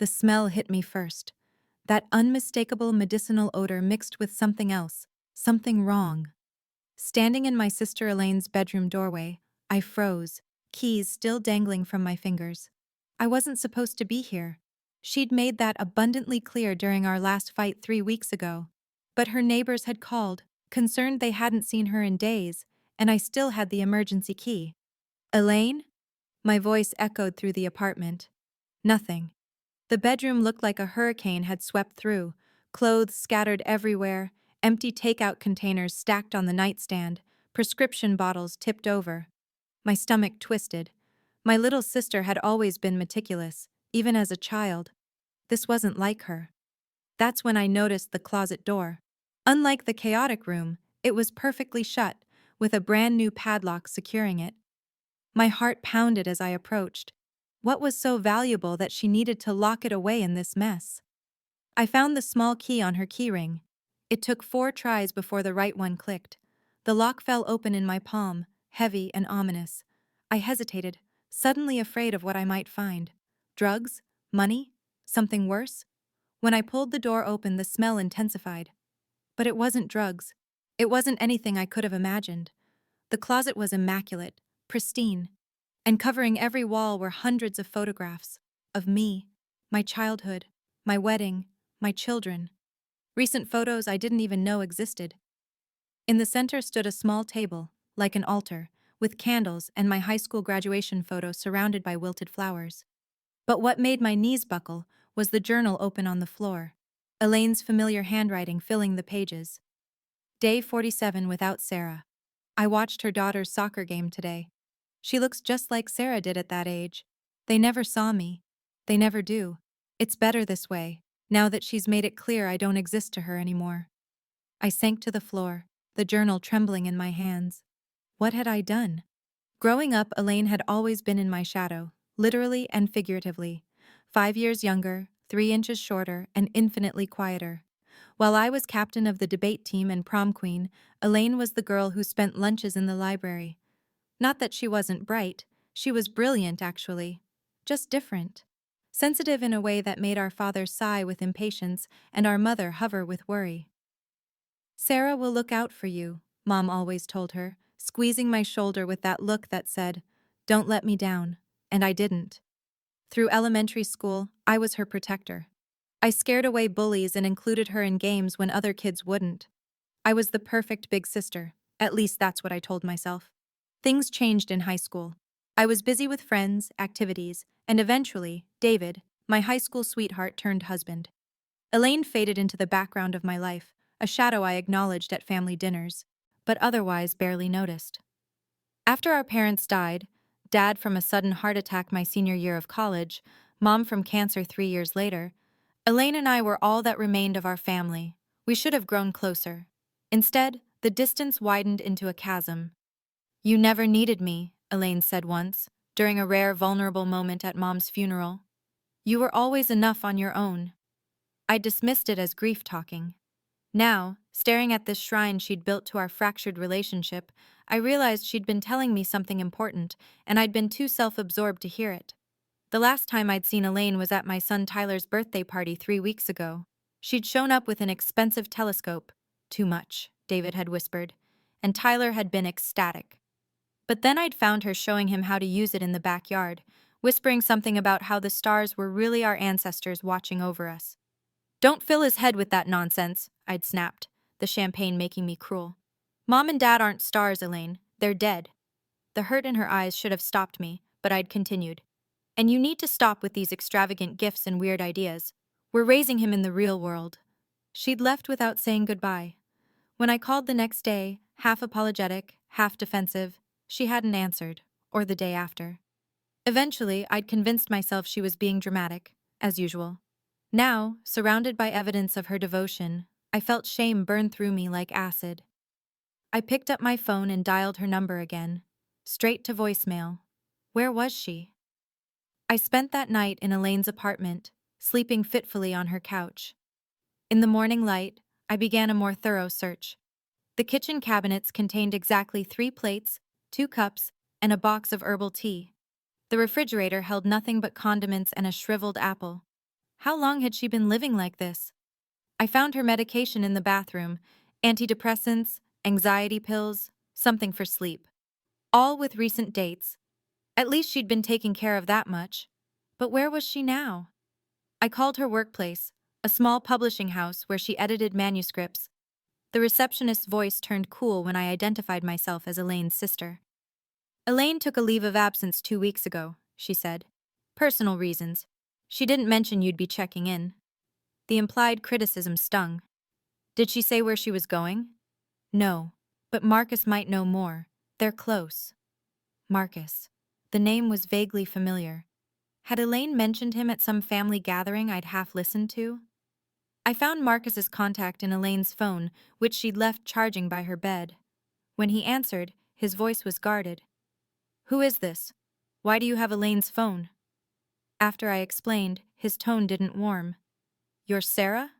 The smell hit me first. That unmistakable medicinal odor mixed with something else, something wrong. Standing in my sister Elaine's bedroom doorway, I froze, keys still dangling from my fingers. I wasn't supposed to be here. She'd made that abundantly clear during our last fight 3 weeks ago. But her neighbors had called, concerned they hadn't seen her in days, and I still had the emergency key. Elaine? My voice echoed through the apartment. Nothing. The bedroom looked like a hurricane had swept through, clothes scattered everywhere, empty takeout containers stacked on the nightstand, prescription bottles tipped over. My stomach twisted. My little sister had always been meticulous, even as a child. This wasn't like her. That's when I noticed the closet door. Unlike the chaotic room, it was perfectly shut, with a brand new padlock securing it. My heart pounded as I approached. What was so valuable that she needed to lock it away in this mess? I found the small key on her keyring. It took 4 tries before the right one clicked. The lock fell open in my palm, heavy and ominous. I hesitated, suddenly afraid of what I might find. Drugs? Money? Something worse? When I pulled the door open, the smell intensified. But it wasn't drugs. It wasn't anything I could have imagined. The closet was immaculate, pristine, and covering every wall were hundreds of photographs of me, my childhood, my wedding, my children. Recent photos I didn't even know existed. In the center stood a small table, like an altar, with candles and my high school graduation photo surrounded by wilted flowers. But what made my knees buckle was the journal open on the floor, Elaine's familiar handwriting filling the pages. Day 47 without Sarah. I watched her daughter's soccer game today. She looks just like Sarah did at that age. They never saw me. They never do. It's better this way, now that she's made it clear I don't exist to her anymore. I sank to the floor, the journal trembling in my hands. What had I done? Growing up, Elaine had always been in my shadow, literally and figuratively. 5 years younger, 3 inches shorter, and infinitely quieter. While I was captain of the debate team and prom queen, Elaine was the girl who spent lunches in the library. Not that she wasn't bright, she was brilliant actually. Just different. Sensitive in a way that made our father sigh with impatience and our mother hover with worry. Sarah will look out for you, Mom always told her, squeezing my shoulder with that look that said, "Don't let me down," and I didn't. Through elementary school, I was her protector. I scared away bullies and included her in games when other kids wouldn't. I was the perfect big sister, at least that's what I told myself. Things changed in high school. I was busy with friends, activities, and eventually, David, my high school sweetheart turned husband. Elaine faded into the background of my life, a shadow I acknowledged at family dinners, but otherwise barely noticed. After our parents died, Dad from a sudden heart attack my senior year of college, Mom from cancer 3 years later, Elaine and I were all that remained of our family. We should have grown closer. Instead, the distance widened into a chasm. "You never needed me," Elaine said once, during a rare vulnerable moment at Mom's funeral. "You were always enough on your own." I dismissed it as grief talking. Now, staring at this shrine she'd built to our fractured relationship, I realized she'd been telling me something important, and I'd been too self-absorbed to hear it. The last time I'd seen Elaine was at my son Tyler's birthday party 3 weeks ago. She'd shown up with an expensive telescope. "Too much," David had whispered, and Tyler had been ecstatic. But then I'd found her showing him how to use it in the backyard, whispering something about how the stars were really our ancestors watching over us. "Don't fill his head with that nonsense," I'd snapped, the champagne making me cruel. "Mom and Dad aren't stars, Elaine. They're dead." The hurt in her eyes should have stopped me, but I'd continued. "And you need to stop with these extravagant gifts and weird ideas. We're raising him in the real world." She'd left without saying goodbye. When I called the next day, half apologetic, half defensive, she hadn't answered, or the day after. Eventually, I'd convinced myself she was being dramatic, as usual. Now, surrounded by evidence of her devotion, I felt shame burn through me like acid. I picked up my phone and dialed her number again, straight to voicemail. Where was she? I spent that night in Elaine's apartment, sleeping fitfully on her couch. In the morning light, I began a more thorough search. The kitchen cabinets contained exactly 3 plates, 2 cups, and a box of herbal tea. The refrigerator held nothing but condiments and a shriveled apple. How long had she been living like this? I found her medication in the bathroom, antidepressants, anxiety pills, something for sleep. All with recent dates. At least she'd been taking care of that much. But where was she now? I called her workplace, a small publishing house where she edited manuscripts. The receptionist's voice turned cool when I identified myself as Elaine's sister. Elaine took a leave of absence 2 weeks ago, she said. Personal reasons. She didn't mention you'd be checking in. The implied criticism stung. Did she say where she was going? No, but Marcus might know more. They're close. Marcus. The name was vaguely familiar. Had Elaine mentioned him at some family gathering I'd half listened to? I found Marcus's contact in Elaine's phone, which she'd left charging by her bed. When he answered, his voice was guarded. Who is this? Why do you have Elaine's phone? After I explained, his tone didn't warm. You're Sarah?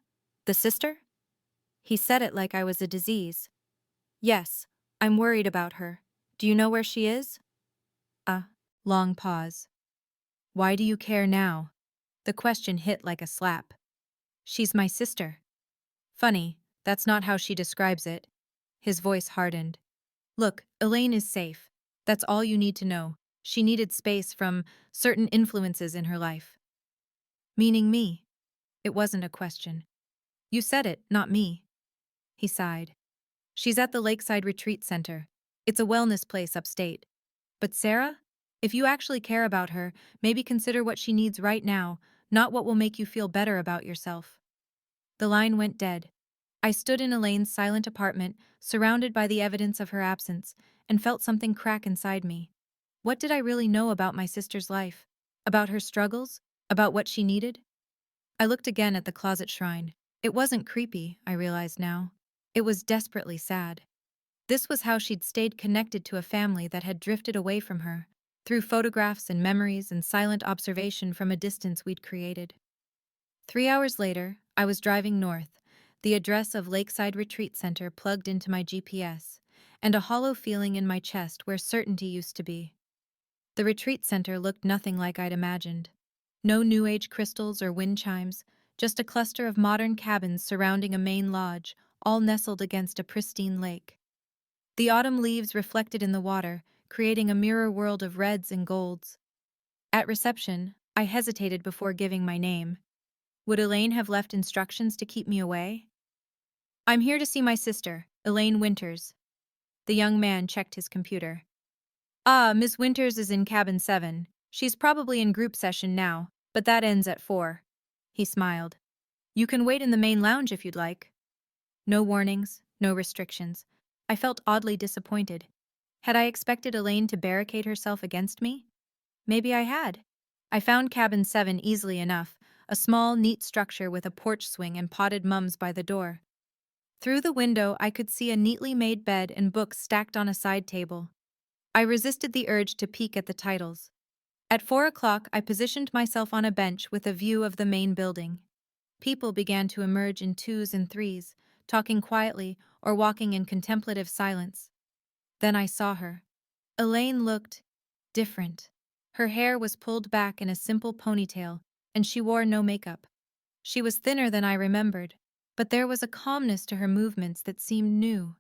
The sister? He said it like I was a disease. Yes, I'm worried about her. Do you know where she is? A long pause. Why do you care now? The question hit like a slap. She's my sister. Funny, that's not how she describes it. His voice hardened. Look, Elaine is safe. That's all you need to know. She needed space from certain influences in her life. Meaning me. It wasn't a question. You said it, not me. He sighed. She's at the Lakeside Retreat Center. It's a wellness place upstate. But Sarah? If you actually care about her, maybe consider what she needs right now, not what will make you feel better about yourself. The line went dead. I stood in Elaine's silent apartment, surrounded by the evidence of her absence, and felt something crack inside me. What did I really know about my sister's life? About her struggles? About what she needed? I looked again at the closet shrine. It wasn't creepy, I realized now. It was desperately sad. This was how she'd stayed connected to a family that had drifted away from her, through photographs and memories and silent observation from a distance we'd created. 3 hours later, I was driving north, the address of Lakeside Retreat Center plugged into my GPS, and a hollow feeling in my chest where certainty used to be. The retreat center looked nothing like I'd imagined. No New Age crystals or wind chimes, just a cluster of modern cabins surrounding a main lodge, all nestled against a pristine lake. The autumn leaves reflected in the water, creating a mirror world of reds and golds. At reception, I hesitated before giving my name. Would Elaine have left instructions to keep me away? I'm here to see my sister, Elaine Winters. The young man checked his computer. Ah, Miss Winters is in cabin 7. She's probably in group session now, but that ends at 4. He smiled. You can wait in the main lounge if you'd like. No warnings, no restrictions. I felt oddly disappointed. Had I expected Elaine to barricade herself against me? Maybe I had. I found cabin 7 easily enough, a small, neat structure with a porch swing and potted mums by the door. Through the window, I could see a neatly made bed and books stacked on a side table. I resisted the urge to peek at the titles. At 4 o'clock, I positioned myself on a bench with a view of the main building. People began to emerge in 2s and 3s, talking quietly or walking in contemplative silence. Then I saw her. Elaine looked different. Her hair was pulled back in a simple ponytail, and she wore no makeup. She was thinner than I remembered, but there was a calmness to her movements that seemed new.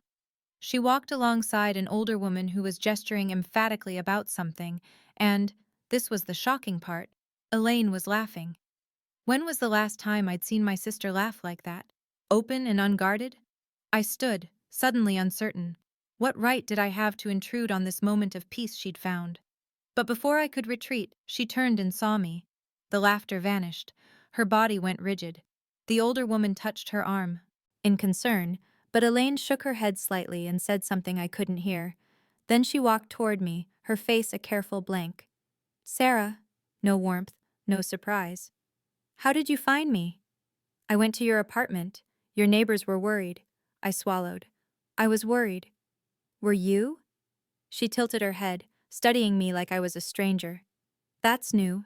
She walked alongside an older woman who was gesturing emphatically about something, and, this was the shocking part, Elaine was laughing. When was the last time I'd seen my sister laugh like that? Open and unguarded? I stood, suddenly uncertain. What right did I have to intrude on this moment of peace she'd found? But before I could retreat, she turned and saw me. The laughter vanished. Her body went rigid. The older woman touched her arm, in concern, but Elaine shook her head slightly and said something I couldn't hear. Then she walked toward me, her face a careful blank. Sarah. No warmth, no surprise. How did you find me? I went to your apartment. Your neighbors were worried. I swallowed. I was worried. Were you? She tilted her head, studying me like I was a stranger. That's new.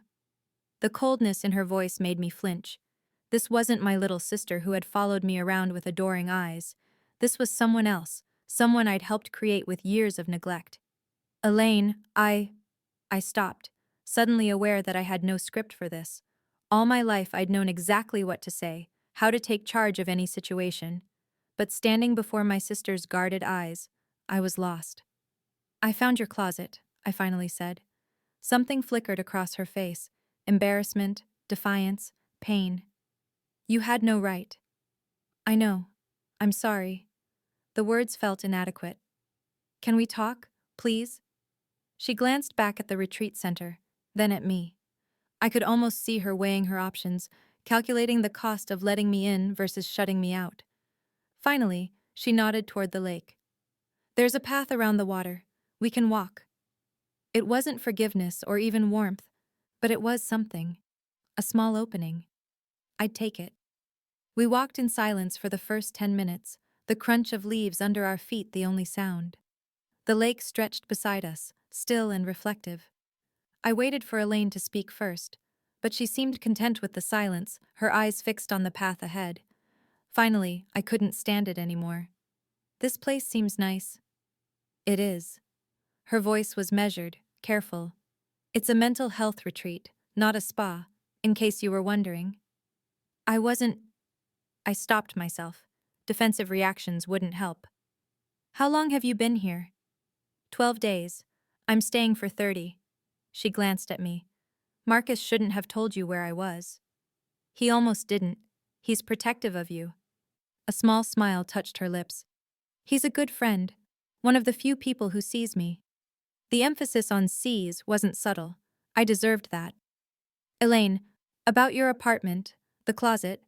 The coldness in her voice made me flinch. This wasn't my little sister who had followed me around with adoring eyes. This was someone else, someone I'd helped create with years of neglect. Elaine, I stopped, suddenly aware that I had no script for this. All my life I'd known exactly what to say, how to take charge of any situation. But standing before my sister's guarded eyes, I was lost. "I found your closet," I finally said. Something flickered across her face: embarrassment, defiance, pain. "You had no right." "I know. I'm sorry." The words felt inadequate. "Can we talk, please?" She glanced back at the retreat center, then at me. I could almost see her weighing her options, calculating the cost of letting me in versus shutting me out. Finally, she nodded toward the lake. "There's a path around the water. We can walk." It wasn't forgiveness or even warmth, but it was something. A small opening. I'd take it. We walked in silence for the first 10 minutes, the crunch of leaves under our feet the only sound. The lake stretched beside us, still and reflective. I waited for Elaine to speak first, but she seemed content with the silence, her eyes fixed on the path ahead. Finally, I couldn't stand it anymore. "This place seems nice." "It is." Her voice was measured, careful. "It's a mental health retreat, not a spa, in case you were wondering." I wasn't. I stopped myself. Defensive reactions wouldn't help. "How long have you been here?" 12 days. I'm staying for 30. She glanced at me. "Marcus shouldn't have told you where I was." "He almost didn't. He's protective of you." A small smile touched her lips. "He's a good friend. One of the few people who sees me." The emphasis on sees wasn't subtle. I deserved that. "Elaine, about your apartment, the closet."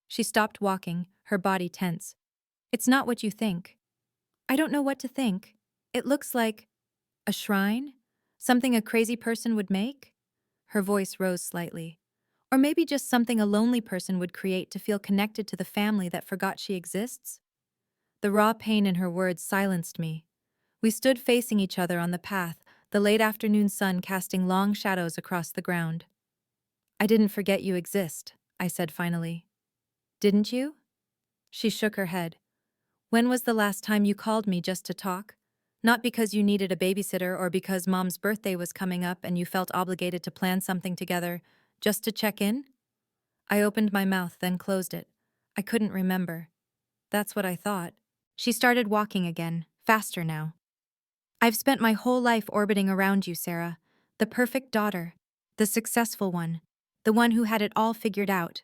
She stopped walking, her body tense. "It's not what you think." "I don't know what to think. It looks like a shrine? Something a crazy person would make?" Her voice rose slightly. "Or maybe just something a lonely person would create to feel connected to the family that forgot she exists?" The raw pain in her words silenced me. We stood facing each other on the path, the late afternoon sun casting long shadows across the ground. "I didn't forget you exist," I said finally. "Didn't you?" She shook her head. "When was the last time you called me just to talk? Not because you needed a babysitter or because Mom's birthday was coming up and you felt obligated to plan something together, just to check in?" I opened my mouth, then closed it. I couldn't remember. That's what I thought. She started walking again, faster now. "I've spent my whole life orbiting around you, Sarah. The perfect daughter. The successful one. The one who had it all figured out."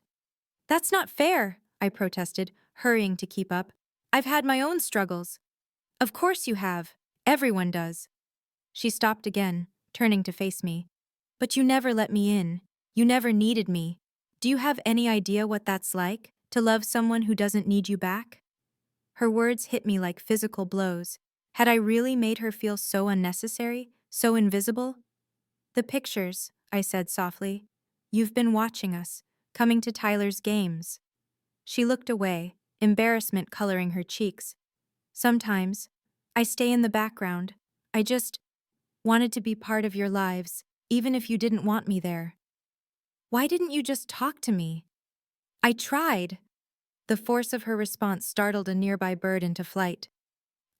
"That's not fair," I protested, hurrying to keep up. "I've had my own struggles." "Of course you have. Everyone does." She stopped again, turning to face me. "But you never let me in. You never needed me. Do you have any idea what that's like, to love someone who doesn't need you back?" Her words hit me like physical blows. Had I really made her feel so unnecessary, so invisible? "The pictures," I said softly. "You've been watching us, coming to Tyler's games." She looked away, embarrassment coloring her cheeks. "Sometimes. I stay in the background. I just wanted to be part of your lives, even if you didn't want me there." "Why didn't you just talk to me?" "I tried." The force of her response startled a nearby bird into flight.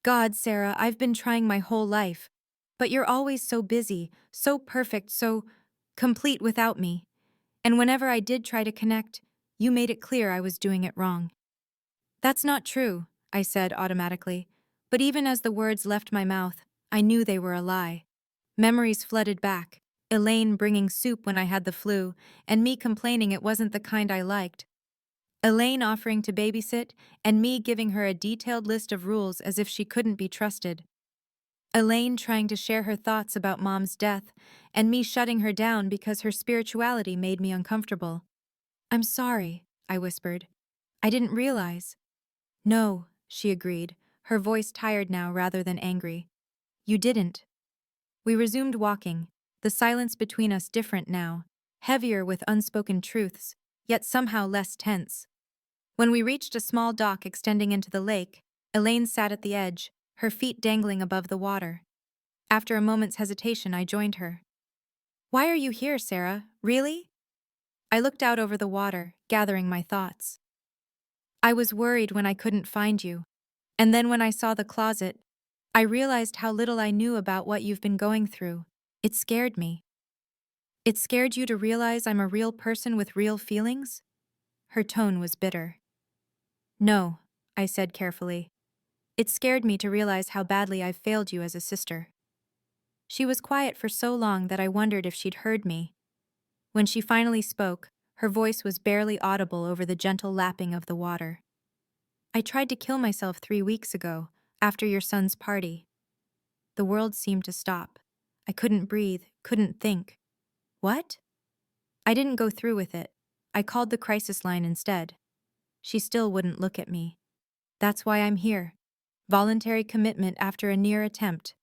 "God, Sarah, I've been trying my whole life. But you're always so busy, so perfect, so complete without me. And whenever I did try to connect, you made it clear I was doing it wrong." "That's not true," I said automatically. But even as the words left my mouth, I knew they were a lie. Memories flooded back. Elaine bringing soup when I had the flu, and me complaining it wasn't the kind I liked. Elaine offering to babysit, and me giving her a detailed list of rules as if she couldn't be trusted. Elaine trying to share her thoughts about Mom's death, and me shutting her down because her spirituality made me uncomfortable. "I'm sorry," I whispered. "I didn't realize." "No," she agreed, her voice tired now rather than angry. "You didn't." We resumed walking, the silence between us different now, heavier with unspoken truths, yet somehow less tense. When we reached a small dock extending into the lake, Elaine sat at the edge, her feet dangling above the water. After a moment's hesitation, I joined her. "Why are you here, Sarah? Really?" I looked out over the water, gathering my thoughts. "I was worried when I couldn't find you. And then when I saw the closet, I realized how little I knew about what you've been going through. It scared me." It scared you to realize I'm a real person with real feelings? Her tone was bitter. No, I said carefully. It scared me to realize how badly I've failed you as a sister. She was quiet for so long that I wondered if she'd heard me. When she finally spoke, her voice was barely audible over the gentle lapping of the water. I tried to kill myself 3 weeks ago, after your son's party. The world seemed to stop. I couldn't breathe, couldn't think. What? I didn't go through with it. I called the crisis line instead. She still wouldn't look at me. That's why I'm here. Voluntary commitment after a near attempt.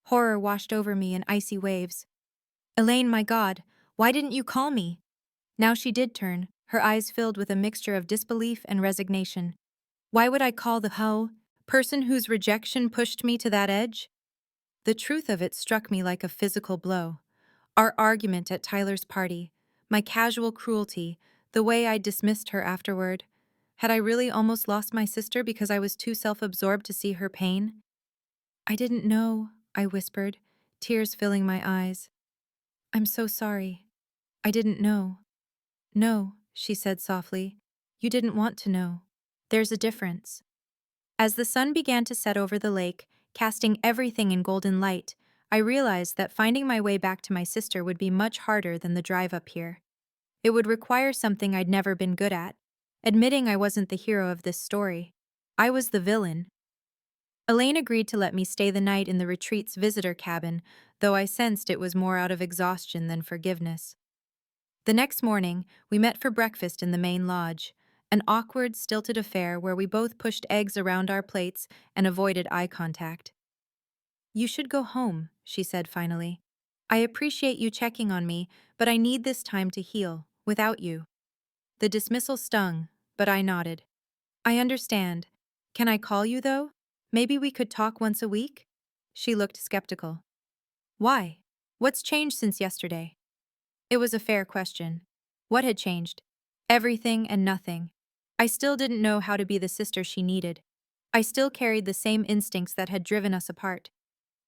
Horror washed over me in icy waves. Elaine, my God, why didn't you call me? Now she did turn, her eyes filled with a mixture of disbelief and resignation. Why would I call the person whose rejection pushed me to that edge? The truth of it struck me like a physical blow. Our argument at Tyler's party, my casual cruelty, the way I dismissed her afterward. Had I really almost lost my sister because I was too self-absorbed to see her pain? I didn't know, I whispered, tears filling my eyes. I'm so sorry. I didn't know. No, she said softly. You didn't want to know. There's a difference. As the sun began to set over the lake, casting everything in golden light, I realized that finding my way back to my sister would be much harder than the drive up here. It would require something I'd never been good at, admitting I wasn't the hero of this story. I was the villain. Elaine agreed to let me stay the night in the retreat's visitor cabin, though I sensed it was more out of exhaustion than forgiveness. The next morning, we met for breakfast in the main lodge, an awkward, stilted affair where we both pushed eggs around our plates and avoided eye contact. You should go home, she said finally. I appreciate you checking on me, but I need this time to heal, without you. The dismissal stung, but I nodded. I understand. Can I call you, though? Maybe we could talk once a week? She looked skeptical. Why? What's changed since yesterday? It was a fair question. What had changed? Everything and nothing. I still didn't know how to be the sister she needed. I still carried the same instincts that had driven us apart.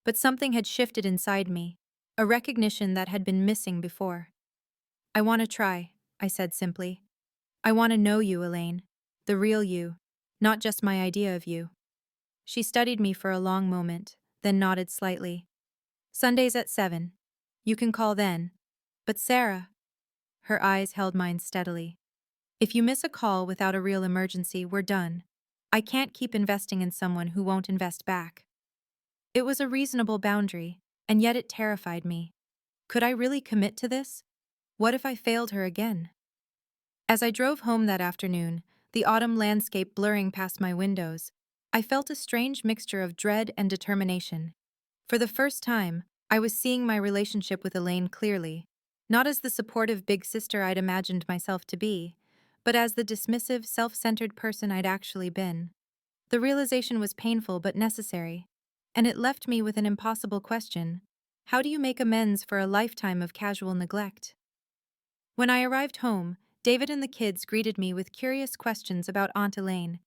But something had shifted inside me, a recognition that had been missing before. I want to try, I said simply. I want to know you, Elaine. The real you, not just my idea of you. She studied me for a long moment, then nodded slightly. Sundays at 7. You can call then. But Sarah. Her eyes held mine steadily. If you miss a call without a real emergency, we're done. I can't keep investing in someone who won't invest back. It was a reasonable boundary, and yet it terrified me. Could I really commit to this? What if I failed her again? As I drove home that afternoon, the autumn landscape blurring past my windows, I felt a strange mixture of dread and determination. For the first time, I was seeing my relationship with Elaine clearly, not as the supportive big sister I'd imagined myself to be, but as the dismissive, self-centered person I'd actually been. The realization was painful but necessary, and it left me with an impossible question. How do you make amends for a lifetime of casual neglect? When I arrived home, David and the kids greeted me with curious questions about Aunt Elaine.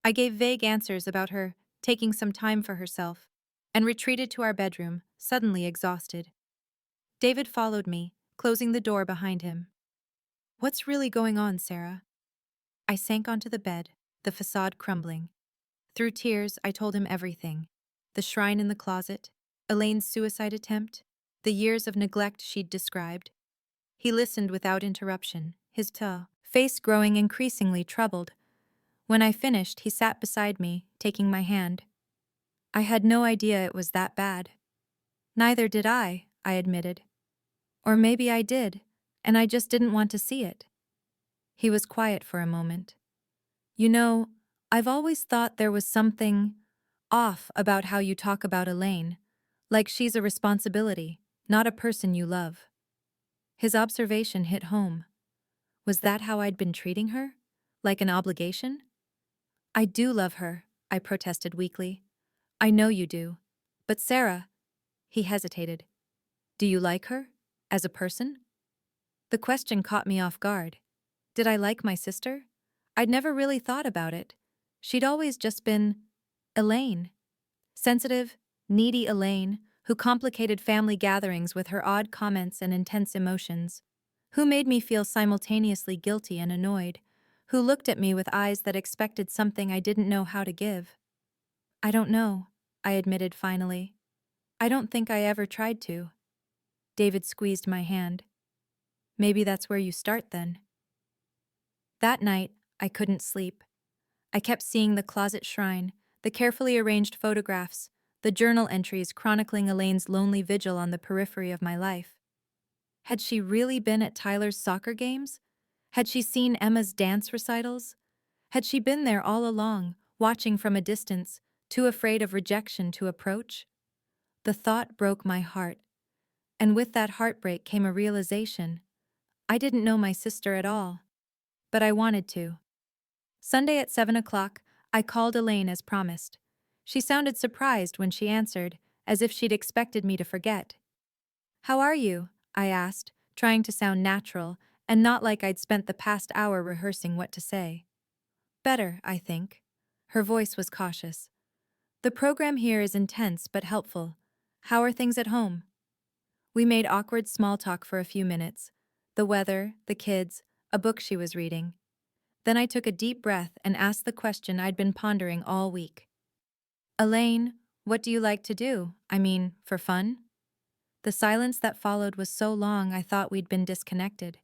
I gave vague answers about her taking some time for herself, and retreated to our bedroom, suddenly exhausted. David followed me, closing the door behind him. What's really going on, Sarah? I sank onto the bed, the facade crumbling. Through tears, I told him everything. The shrine in the closet, Elaine's suicide attempt, the years of neglect she'd described. He listened without interruption, his face growing increasingly troubled. When I finished, he sat beside me, taking my hand. I had no idea it was that bad. Neither did I admitted. Or maybe I did, and I just didn't want to see it. He was quiet for a moment. You know, I've always thought there was something off about how you talk about Elaine, like she's a responsibility, not a person you love. His observation hit home. Was that how I'd been treating her? Like an obligation? I do love her, I protested weakly. I know you do. But Sarah, he hesitated. Do you like her? As a person? The question caught me off guard. Did I like my sister? I'd never really thought about it. She'd always just been Elaine. Sensitive, needy Elaine, who complicated family gatherings with her odd comments and intense emotions, who made me feel simultaneously guilty and annoyed, who looked at me with eyes that expected something I didn't know how to give. I don't know, I admitted finally. I don't think I ever tried to. David squeezed my hand. Maybe that's where you start then. That night, I couldn't sleep. I kept seeing the closet shrine, the carefully arranged photographs, the journal entries chronicling Elaine's lonely vigil on the periphery of my life. Had she really been at Tyler's soccer games? Had she seen Emma's dance recitals? Had she been there all along, watching from a distance, too afraid of rejection to approach? The thought broke my heart, and with that heartbreak came a realization. I didn't know my sister at all, but I wanted to. Sunday at 7 o'clock, I called Elaine as promised. She sounded surprised when she answered, as if she'd expected me to forget. "How are you?" I asked, trying to sound natural and not like I'd spent the past hour rehearsing what to say. "Better, I think." Her voice was cautious. "The program here is intense but helpful. How are things at home?" We made awkward small talk for a few minutes. The weather, the kids, a book she was reading. Then I took a deep breath and asked the question I'd been pondering all week. "Elaine, what do you like to do? I mean, for fun?" The silence that followed was so long I thought we'd been disconnected.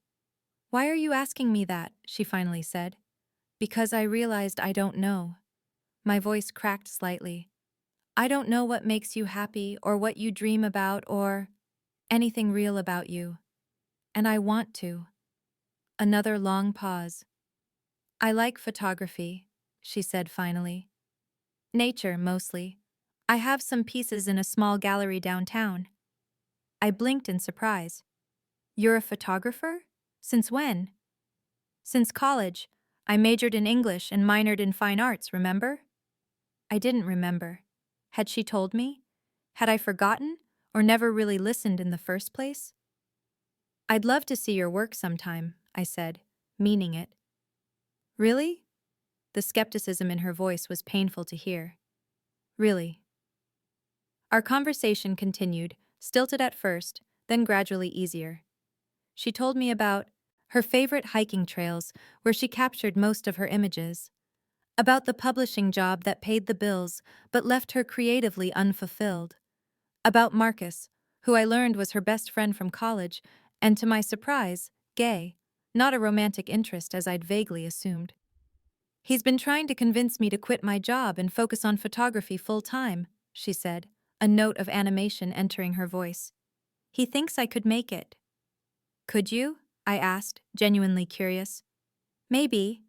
"Why are you asking me that?" she finally said. "Because I realized I don't know." My voice cracked slightly. "I don't know what makes you happy or what you dream about or anything real about you. And I want to." Another long pause. "I like photography," she said finally. "Nature, mostly. I have some pieces in a small gallery downtown." I blinked in surprise. "You're a photographer? Since when?" "Since college. I majored in English and minored in fine arts, remember?" I didn't remember. Had she told me? Had I forgotten, or never really listened in the first place? "I'd love to see your work sometime," I said, meaning it. "Really?" The skepticism in her voice was painful to hear. "Really." Our conversation continued, stilted at first, then gradually easier. She told me about her favorite hiking trails, where she captured most of her images, about the publishing job that paid the bills but left her creatively unfulfilled, about Marcus, who I learned was her best friend from college, and to my surprise, gay, not a romantic interest as I'd vaguely assumed. "He's been trying to convince me to quit my job and focus on photography full-time," she said, a note of animation entering her voice. "He thinks I could make it." "Could you?" I asked, genuinely curious. "Maybe.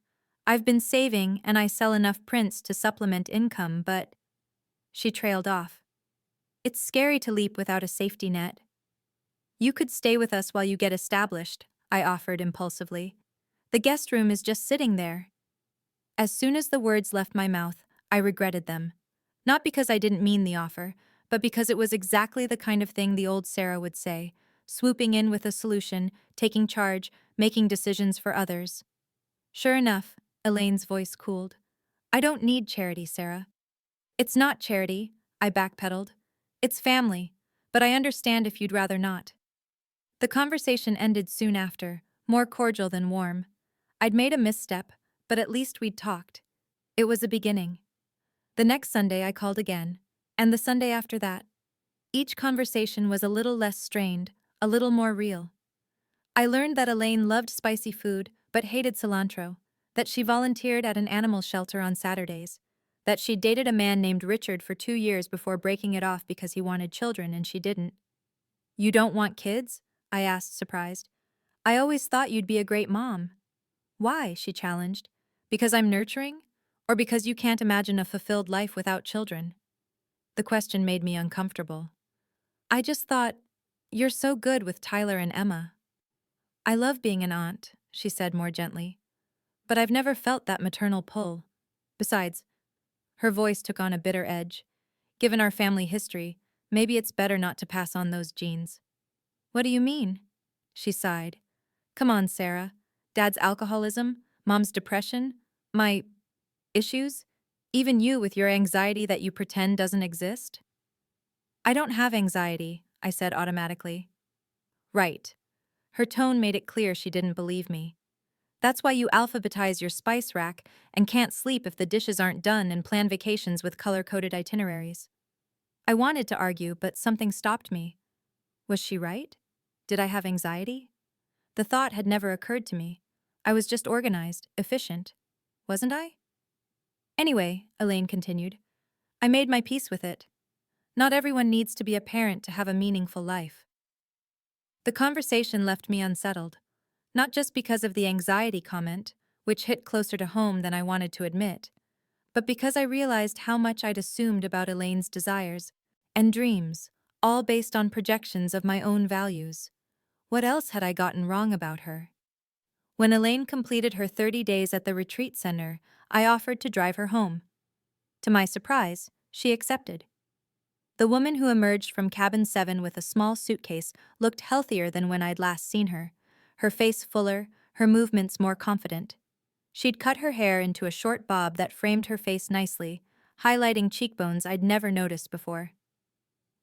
I've been saving and I sell enough prints to supplement income, but—" She trailed off. "It's scary to leap without a safety net." "You could stay with us while you get established," I offered impulsively. "The guest room is just sitting there." As soon as the words left my mouth, I regretted them. Not because I didn't mean the offer, but because it was exactly the kind of thing the old Sarah would say, swooping in with a solution, taking charge, making decisions for others. "Sure enough," Elaine's voice cooled. "I don't need charity, Sarah." "It's not charity," I backpedaled. "It's family, but I understand if you'd rather not." The conversation ended soon after, more cordial than warm. I'd made a misstep, but at least we'd talked. It was a beginning. The next Sunday I called again, and the Sunday after that. Each conversation was a little less strained, a little more real. I learned that Elaine loved spicy food but hated cilantro, that she volunteered at an animal shelter on Saturdays, that she'd dated a man named Richard for 2 years before breaking it off because he wanted children and she didn't. "You don't want kids?" I asked, surprised. "I always thought you'd be a great mom." "Why?" she challenged. "Because I'm nurturing? Or because you can't imagine a fulfilled life without children?" The question made me uncomfortable. "I just thought, you're so good with Tyler and Emma." "I love being an aunt," she said more gently. "But I've never felt that maternal pull. Besides," her voice took on a bitter edge, "given our family history, maybe it's better not to pass on those genes." "What do you mean?" She sighed. "Come on, Sarah. Dad's alcoholism, Mom's depression, my issues, even you with your anxiety that you pretend doesn't exist." I don't have anxiety, I said automatically. Right. Her tone made it clear she didn't believe me. That's why you alphabetize your spice rack and can't sleep if the dishes aren't done and plan vacations with color-coded itineraries. I wanted to argue, but something stopped me. Was she right? Did I have anxiety? The thought had never occurred to me. I was just organized, efficient. Wasn't I? Anyway, Elaine continued, I made my peace with it. Not everyone needs to be a parent to have a meaningful life. The conversation left me unsettled, not just because of the anxiety comment, which hit closer to home than I wanted to admit, but because I realized how much I'd assumed about Elaine's desires and dreams, all based on projections of my own values. What else had I gotten wrong about her? When Elaine completed her 30 days at the retreat center, I offered to drive her home. To my surprise, she accepted. The woman who emerged from cabin 7 with a small suitcase looked healthier than when I'd last seen her face fuller, her movements more confident. She'd cut her hair into a short bob that framed her face nicely, highlighting cheekbones I'd never noticed before.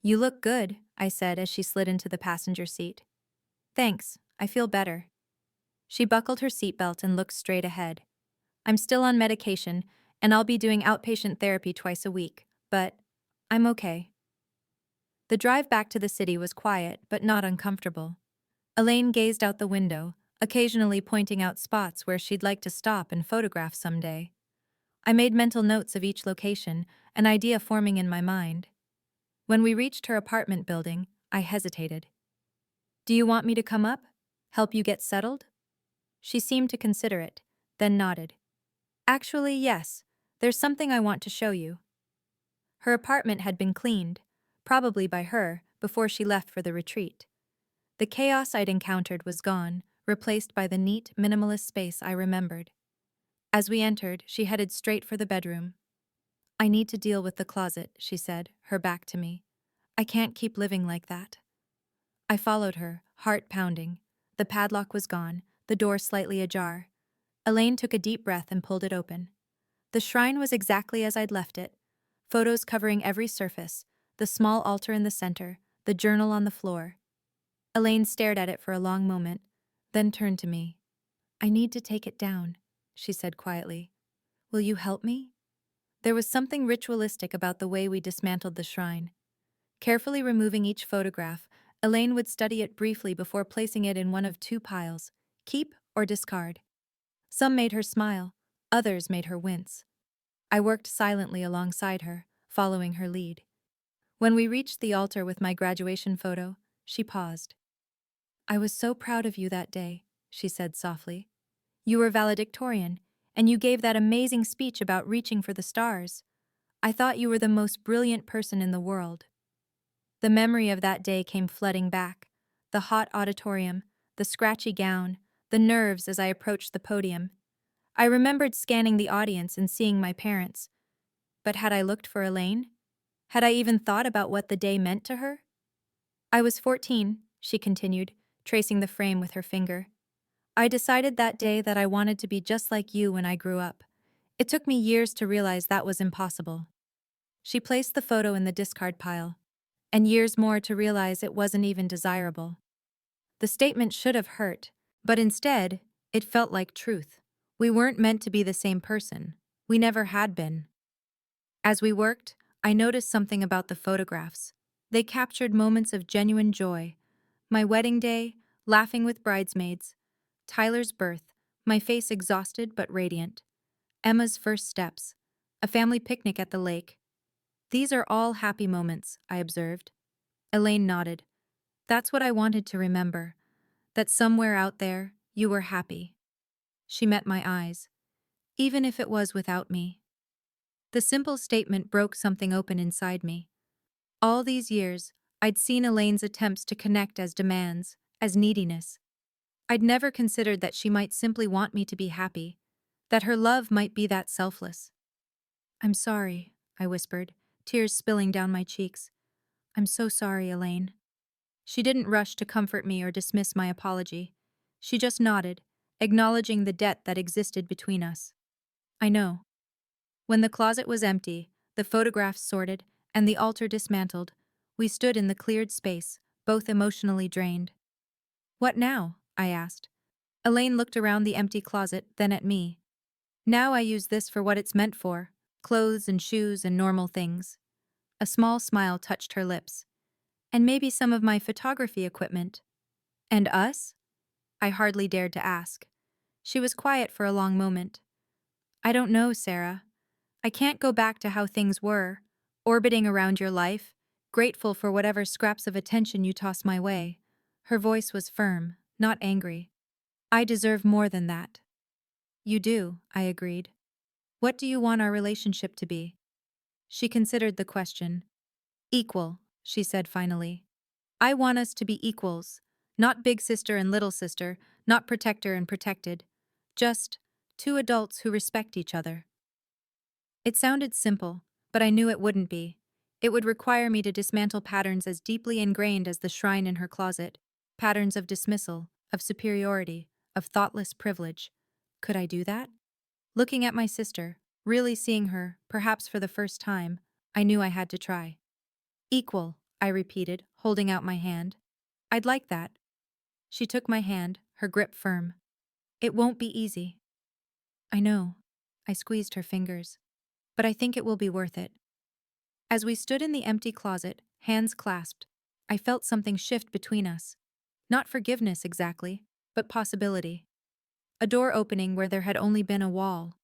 You look good, I said as she slid into the passenger seat. Thanks, I feel better. She buckled her seatbelt and looked straight ahead. I'm still on medication, and I'll be doing outpatient therapy twice a week, but I'm okay. The drive back to the city was quiet, but not uncomfortable. Elaine gazed out the window, occasionally pointing out spots where she'd like to stop and photograph someday. I made mental notes of each location, an idea forming in my mind. When we reached her apartment building, I hesitated. Do you want me to come up? Help you get settled? She seemed to consider it, then nodded. Actually, yes. There's something I want to show you. Her apartment had been cleaned, probably by her, before she left for the retreat. The chaos I'd encountered was gone, replaced by the neat, minimalist space I remembered. As we entered, she headed straight for the bedroom. I need to deal with the closet, she said, her back to me. I can't keep living like that. I followed her, heart pounding. The padlock was gone, the door slightly ajar. Elaine took a deep breath and pulled it open. The shrine was exactly as I'd left it. Photos covering every surface, the small altar in the center, the journal on the floor. Elaine stared at it for a long moment, then turned to me. I need to take it down, she said quietly. Will you help me? There was something ritualistic about the way we dismantled the shrine. Carefully removing each photograph, Elaine would study it briefly before placing it in one of two piles, keep or discard. Some made her smile, others made her wince. I worked silently alongside her, following her lead. When we reached the altar with my graduation photo, she paused. I was so proud of you that day, she said softly. You were valedictorian, and you gave that amazing speech about reaching for the stars. I thought you were the most brilliant person in the world. The memory of that day came flooding back. The hot auditorium, the scratchy gown, the nerves as I approached the podium. I remembered scanning the audience and seeing my parents. But had I looked for Elaine? Had I even thought about what the day meant to her? I was 14, she continued, tracing the frame with her finger. I decided that day that I wanted to be just like you when I grew up. It took me years to realize that was impossible. She placed the photo in the discard pile, and years more to realize it wasn't even desirable. The statement should have hurt, but instead, it felt like truth. We weren't meant to be the same person. We never had been. As we worked, I noticed something about the photographs. They captured moments of genuine joy. My wedding day, laughing with bridesmaids. Tyler's birth, my face exhausted but radiant. Emma's first steps. A family picnic at the lake. These are all happy moments, I observed. Elaine nodded. That's what I wanted to remember. That somewhere out there, you were happy. She met my eyes. Even if it was without me. The simple statement broke something open inside me. All these years, I'd seen Elaine's attempts to connect as demands, as neediness. I'd never considered that she might simply want me to be happy, that her love might be that selfless. I'm sorry, I whispered, tears spilling down my cheeks. I'm so sorry, Elaine. She didn't rush to comfort me or dismiss my apology. She just nodded, acknowledging the debt that existed between us. I know. When the closet was empty, the photographs sorted, and the altar dismantled, We stood in the cleared space, both emotionally drained. What now? I asked. Elaine looked around the empty closet, then at me. Now I use this for what it's meant for: clothes and shoes and normal things. A small smile touched her lips. And maybe some of my photography equipment. And us? I hardly dared to ask. She was quiet for a long moment. I don't know, Sarah. I can't go back to how things were, orbiting around your life, grateful for whatever scraps of attention you toss my way. Her voice was firm, not angry. I deserve more than that. You do, I agreed. What do you want our relationship to be? She considered the question. Equal, she said finally. I want us to be equals, not big sister and little sister, not protector and protected. Just two adults who respect each other. It sounded simple, but I knew it wouldn't be. It would require me to dismantle patterns as deeply ingrained as the shrine in her closet, patterns of dismissal, of superiority, of thoughtless privilege. Could I do that? Looking at my sister, really seeing her, perhaps for the first time, I knew I had to try. Equal, I repeated, holding out my hand. I'd like that. She took my hand, her grip firm. It won't be easy. I know. I squeezed her fingers. But I think it will be worth it. As we stood in the empty closet, hands clasped, I felt something shift between us. Not forgiveness exactly, but possibility. A door opening where there had only been a wall.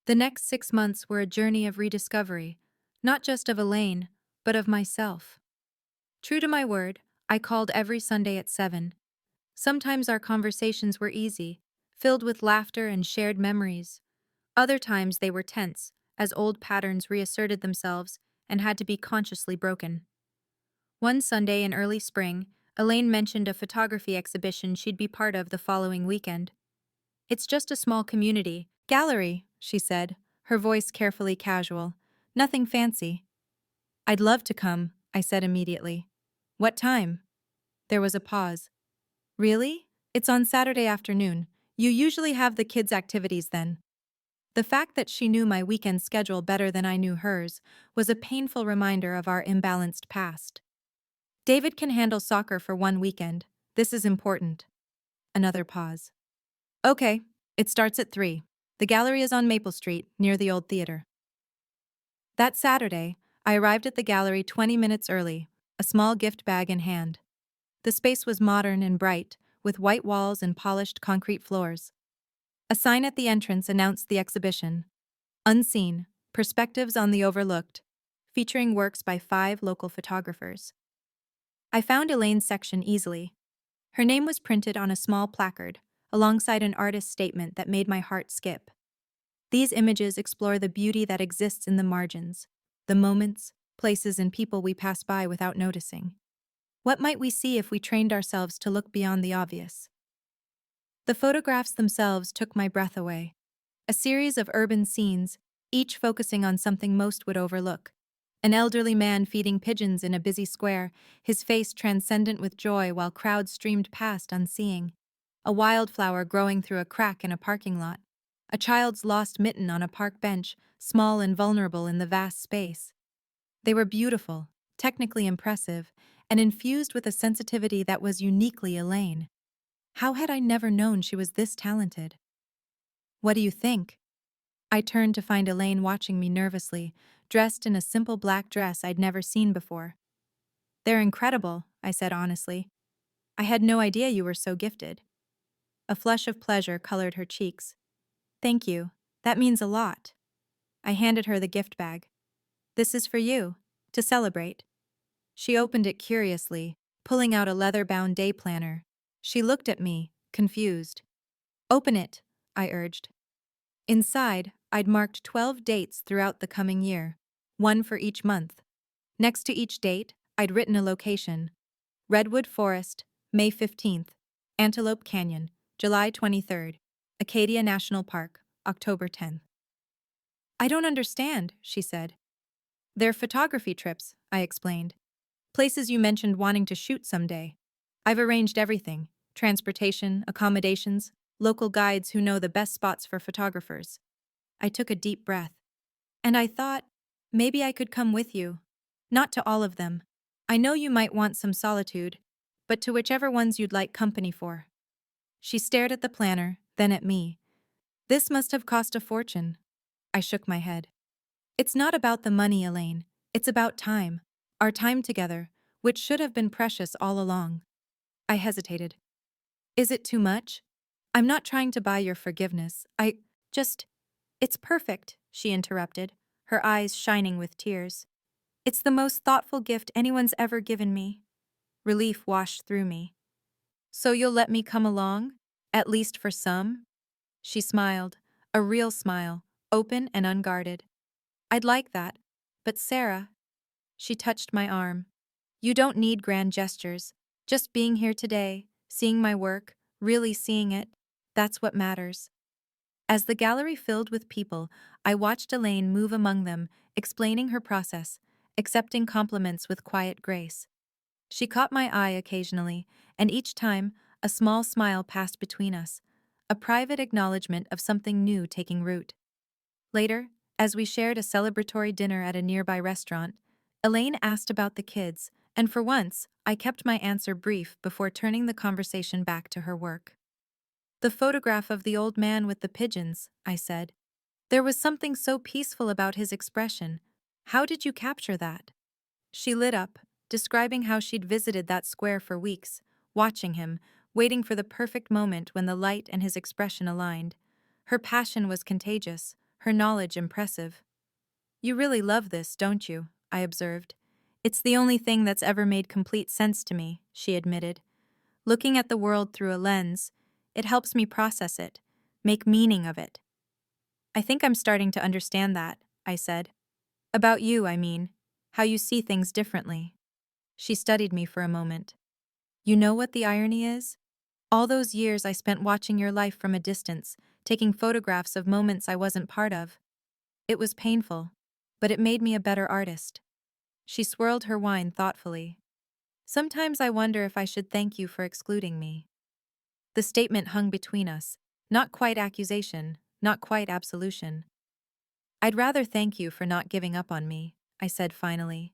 The next 6 months were a journey of rediscovery, not just of Elaine, but of myself. True to my word, I called every Sunday at 7. Sometimes our conversations were easy, filled with laughter and shared memories. Other times they were tense, as old patterns reasserted themselves and had to be consciously broken. One Sunday in early spring, Elaine mentioned a photography exhibition she'd be part of the following weekend. It's just a small community gallery, she said, her voice carefully casual. Nothing fancy. I'd love to come, I said immediately. What time? There was a pause. Really? It's on Saturday afternoon. You usually have the kids' activities then. The fact that she knew my weekend schedule better than I knew hers was a painful reminder of our imbalanced past. David can handle soccer for one weekend. This is important. Another pause. Okay, it starts at 3. The gallery is on Maple Street, near the old theater. That Saturday, I arrived at the gallery 20 minutes early, a small gift bag in hand. The space was modern and bright, with white walls and polished concrete floors. A sign at the entrance announced the exhibition, Unseen, Perspectives on the Overlooked, featuring works by 5 local photographers. I found Elaine's section easily. Her name was printed on a small placard, alongside an artist's statement that made my heart skip. These images explore the beauty that exists in the margins, the moments, places, and people we pass by without noticing. What might we see if we trained ourselves to look beyond the obvious? The photographs themselves took my breath away. A series of urban scenes, each focusing on something most would overlook. An elderly man feeding pigeons in a busy square, his face transcendent with joy while crowds streamed past unseeing. A wildflower growing through a crack in a parking lot. A child's lost mitten on a park bench, small and vulnerable in the vast space. They were beautiful, technically impressive, and infused with a sensitivity that was uniquely Elaine. How had I never known she was this talented? What do you think? I turned to find Elaine watching me nervously, dressed in a simple black dress I'd never seen before. They're incredible, I said honestly. I had no idea you were so gifted. A flush of pleasure colored her cheeks. Thank you. That means a lot. I handed her the gift bag. This is for you, to celebrate. She opened it curiously, pulling out a leather-bound day planner. She looked at me, confused. Open it, I urged. Inside, I'd marked 12 dates throughout the coming year, one for each month. Next to each date, I'd written a location. Redwood Forest, May 15th. Antelope Canyon, July 23rd. Acadia National Park, October 10th. I don't understand, she said. They're photography trips, I explained. Places you mentioned wanting to shoot someday. I've arranged everything: transportation, accommodations, local guides who know the best spots for photographers. I took a deep breath. And I thought, maybe I could come with you. Not to all of them. I know you might want some solitude, but to whichever ones you'd like company for. She stared at the planner, then at me. This must have cost a fortune. I shook my head. It's not about the money, Elaine. It's about time. Our time together, which should have been precious all along. I hesitated. Is it too much? I'm not trying to buy your forgiveness. Just, it's perfect, she interrupted, her eyes shining with tears. It's the most thoughtful gift anyone's ever given me. Relief washed through me. So you'll let me come along? At least for some? She smiled, a real smile, open and unguarded. I'd like that. But Sarah, she touched my arm. You don't need grand gestures. Just being here today, seeing my work, really seeing it, that's what matters. As the gallery filled with people, I watched Elaine move among them, explaining her process, accepting compliments with quiet grace. She caught my eye occasionally, and each time, a small smile passed between us, a private acknowledgement of something new taking root. Later, as we shared a celebratory dinner at a nearby restaurant, Elaine asked about the kids, and for once, I kept my answer brief before turning the conversation back to her work. The photograph of the old man with the pigeons, I said. There was something so peaceful about his expression. How did you capture that? She lit up, describing how she'd visited that square for weeks, watching him, waiting for the perfect moment when the light and his expression aligned. Her passion was contagious, her knowledge impressive. You really love this, don't you? I observed. It's the only thing that's ever made complete sense to me, she admitted. Looking at the world through a lens, it helps me process it, make meaning of it. I think I'm starting to understand that, I said. About you, I mean, how you see things differently. She studied me for a moment. You know what the irony is? All those years I spent watching your life from a distance, taking photographs of moments I wasn't part of. It was painful, but it made me a better artist. She swirled her wine thoughtfully. Sometimes I wonder if I should thank you for excluding me. The statement hung between us, not quite accusation, not quite absolution. I'd rather thank you for not giving up on me, I said finally,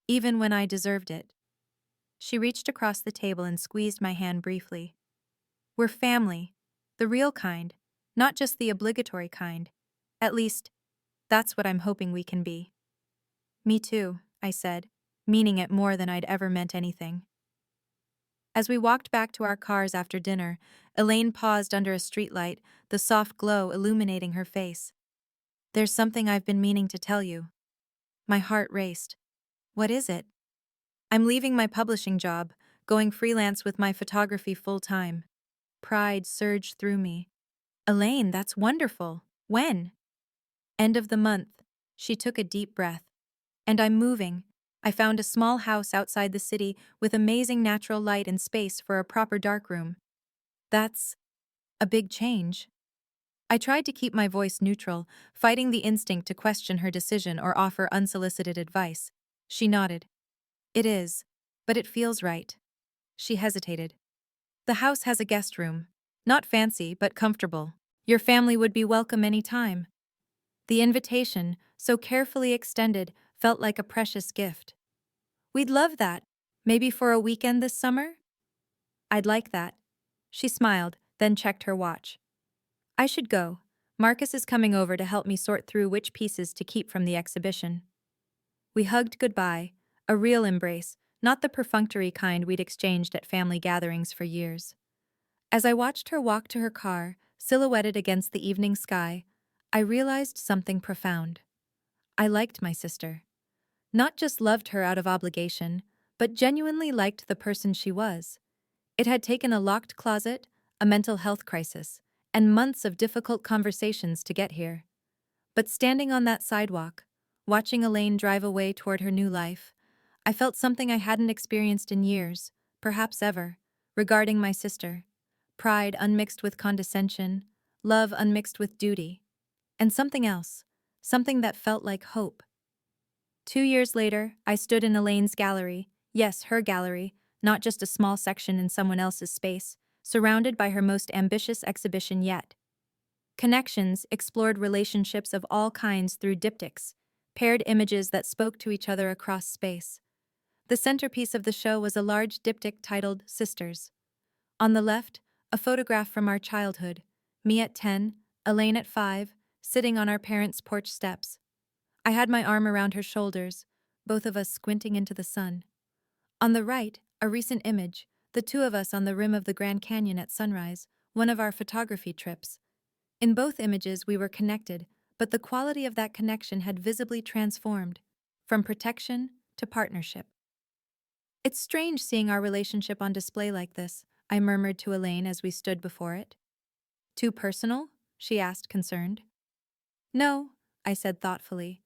even when I deserved it. She reached across the table and squeezed my hand briefly. We're family, the real kind, not just the obligatory kind. At least, that's what I'm hoping we can be. Me too, I said, meaning it more than I'd ever meant anything. As we walked back to our cars after dinner, Elaine paused under a streetlight, the soft glow illuminating her face. There's something I've been meaning to tell you. My heart raced. What is it? I'm leaving my publishing job, going freelance with my photography full-time. Pride surged through me. Elaine, that's wonderful. When? End of the month. She took a deep breath. And I'm moving. I found a small house outside the city with amazing natural light and space for a proper darkroom. That's a big change. I tried to keep my voice neutral, fighting the instinct to question her decision or offer unsolicited advice. She nodded. It is, but it feels right. She hesitated. The house has a guest room. Not fancy, but comfortable. Your family would be welcome any time. The invitation, so carefully extended, felt like a precious gift. We'd love that. Maybe for a weekend this summer? I'd like that. She smiled, then checked her watch. I should go. Marcus is coming over to help me sort through which pieces to keep from the exhibition. We hugged goodbye, a real embrace, not the perfunctory kind we'd exchanged at family gatherings for years. As I watched her walk to her car, silhouetted against the evening sky, I realized something profound. I liked my sister. Not just loved her out of obligation, but genuinely liked the person she was. It had taken a locked closet, a mental health crisis, and months of difficult conversations to get here. But standing on that sidewalk, watching Elaine drive away toward her new life, I felt something I hadn't experienced in years, perhaps ever, regarding my sister. Pride unmixed with condescension, love unmixed with duty, and something else, something that felt like hope. 2 years later, I stood in Elaine's gallery, yes, her gallery, not just a small section in someone else's space, surrounded by her most ambitious exhibition yet. Connections explored relationships of all kinds through diptychs, paired images that spoke to each other across space. The centerpiece of the show was a large diptych titled Sisters. On the left, a photograph from our childhood, me at 10, Elaine at 5, sitting on our parents' porch steps. I had my arm around her shoulders, both of us squinting into the sun. On the right, a recent image, the two of us on the rim of the Grand Canyon at sunrise, one of our photography trips. In both images, we were connected, but the quality of that connection had visibly transformed, from protection to partnership. It's strange seeing our relationship on display like this, I murmured to Elaine as we stood before it. Too personal? She asked, concerned. No, I said thoughtfully.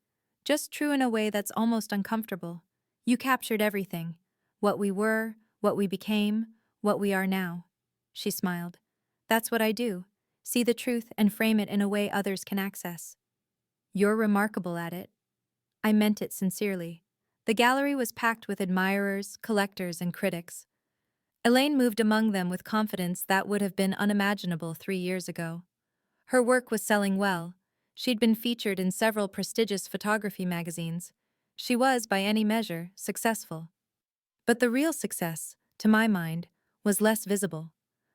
Just true in a way that's almost uncomfortable. You captured everything. What we were, what we became, what we are now. She smiled. That's what I do. See the truth and frame it in a way others can access. You're remarkable at it. I meant it sincerely. The gallery was packed with admirers, collectors, and critics. Elaine moved among them with confidence that would have been unimaginable 3 years ago. Her work was selling well. She'd been featured in several prestigious photography magazines. She was, by any measure, successful. But the real success, to my mind, was less visible.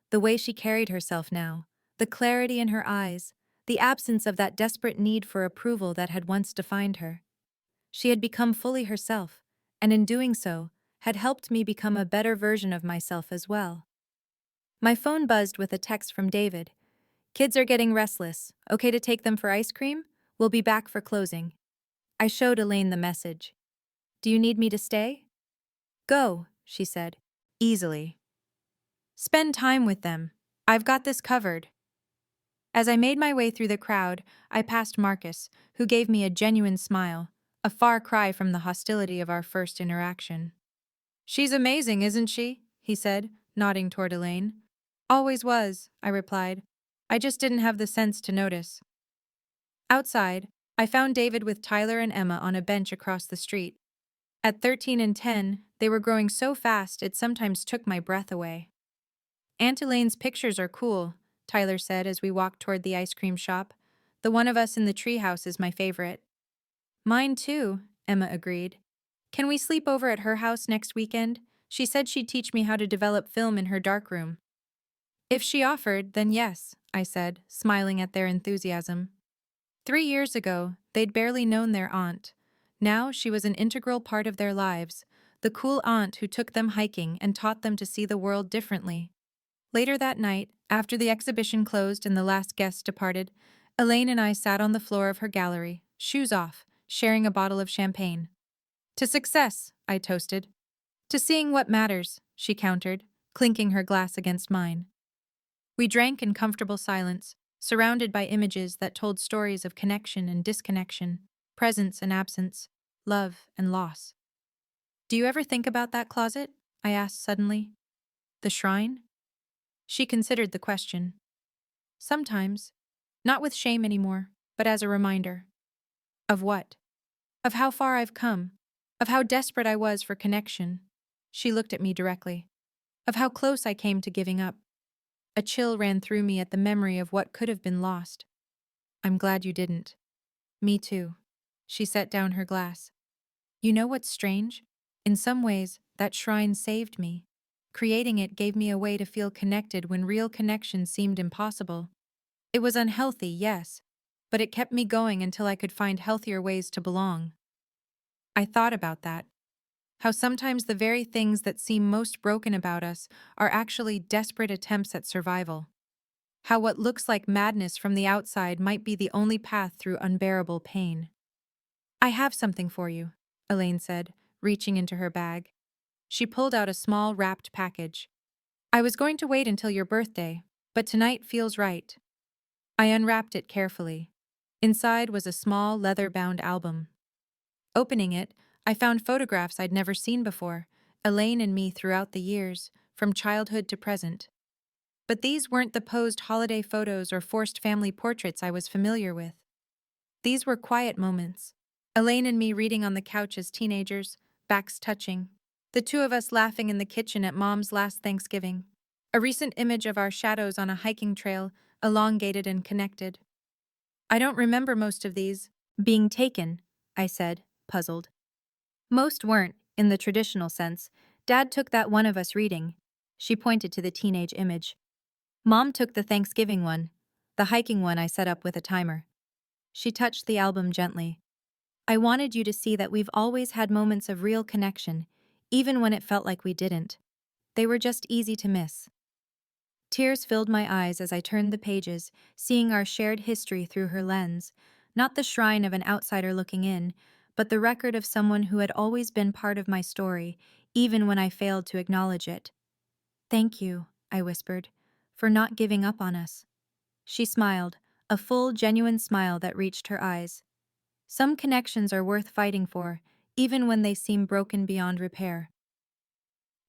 The way she carried herself now, the clarity in her eyes, the absence of that desperate need for approval that had once defined her. She had become fully herself, and in doing so, had helped me become a better version of myself as well. My phone buzzed with a text from David. Kids are getting restless. Okay to take them for ice cream? We'll be back for closing. I showed Elaine the message. Do you need me to stay? Go, she said, easily. Spend time with them. I've got this covered. As I made my way through the crowd, I passed Marcus, who gave me a genuine smile, a far cry from the hostility of our first interaction. She's amazing, isn't she? He said, nodding toward Elaine. Always was, I replied. I just didn't have the sense to notice. Outside, I found David with Tyler and Emma on a bench across the street. At 13 and 10, they were growing so fast it sometimes took my breath away. Aunt Elaine's pictures are cool, Tyler said as we walked toward the ice cream shop. The one of us in the treehouse is my favorite. Mine too, Emma agreed. Can we sleep over at her house next weekend? She said she'd teach me how to develop film in her darkroom. If she offered, then yes, I said, smiling at their enthusiasm. 3 years ago, they'd barely known their aunt. Now she was an integral part of their lives, the cool aunt who took them hiking and taught them to see the world differently. Later that night, after the exhibition closed and the last guests departed, Elaine and I sat on the floor of her gallery, shoes off, sharing a bottle of champagne. To success, I toasted. To seeing what matters, she countered, clinking her glass against mine. We drank in comfortable silence, surrounded by images that told stories of connection and disconnection, presence and absence, love and loss. Do you ever think about that closet? I asked suddenly. The shrine? She considered the question. Sometimes. Not with shame anymore, but as a reminder. Of what? Of how far I've come. Of how desperate I was for connection. She looked at me directly. Of how close I came to giving up. A chill ran through me at the memory of what could have been lost. I'm glad you didn't. Me too. She set down her glass. You know what's strange? In some ways, that shrine saved me. Creating it gave me a way to feel connected when real connection seemed impossible. It was unhealthy, yes, but it kept me going until I could find healthier ways to belong. I thought about that. How sometimes the very things that seem most broken about us are actually desperate attempts at survival. How what looks like madness from the outside might be the only path through unbearable pain. I have something for you, Elaine said, reaching into her bag. She pulled out a small wrapped package. I was going to wait until your birthday, but tonight feels right. I unwrapped it carefully. Inside was a small leather-bound album. Opening it, I found photographs I'd never seen before, Elaine and me throughout the years, from childhood to present. But these weren't the posed holiday photos or forced family portraits I was familiar with. These were quiet moments. Elaine and me reading on the couch as teenagers, backs touching. The two of us laughing in the kitchen at Mom's last Thanksgiving. A recent image of our shadows on a hiking trail, elongated and connected. I don't remember most of these being taken, I said, puzzled. Most weren't, In the traditional sense, Dad took that one of us reading. She pointed to the teenage image. Mom took the Thanksgiving one, the hiking one I set up with a timer. She touched the album gently. I wanted you to see that we've always had moments of real connection, even when it felt like we didn't. They were just easy to miss. Tears filled my eyes as I turned the pages, seeing our shared history through her lens, not the shrine of an outsider looking in, but the record of someone who had always been part of my story, even when I failed to acknowledge it. "Thank you," I whispered, "for not giving up on us." She smiled, a full, genuine smile that reached her eyes. Some connections are worth fighting for, even when they seem broken beyond repair.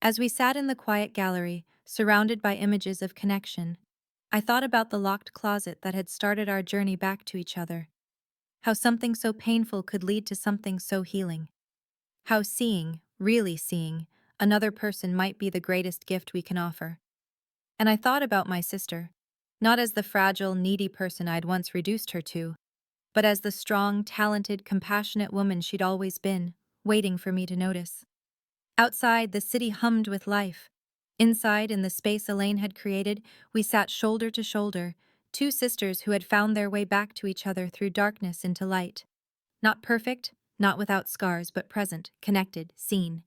As we sat in the quiet gallery, surrounded by images of connection, I thought about the locked closet that had started our journey back to each other. How something so painful could lead to something so healing. How seeing, really seeing, another person might be the greatest gift we can offer. And I thought about my sister, not as the fragile, needy person I'd once reduced her to, but as the strong, talented, compassionate woman she'd always been, waiting for me to notice. Outside, the city hummed with life. Inside, in the space Elaine had created, we sat shoulder to shoulder, two sisters who had found their way back to each other through darkness into light. Not perfect, not without scars, but present, connected, seen.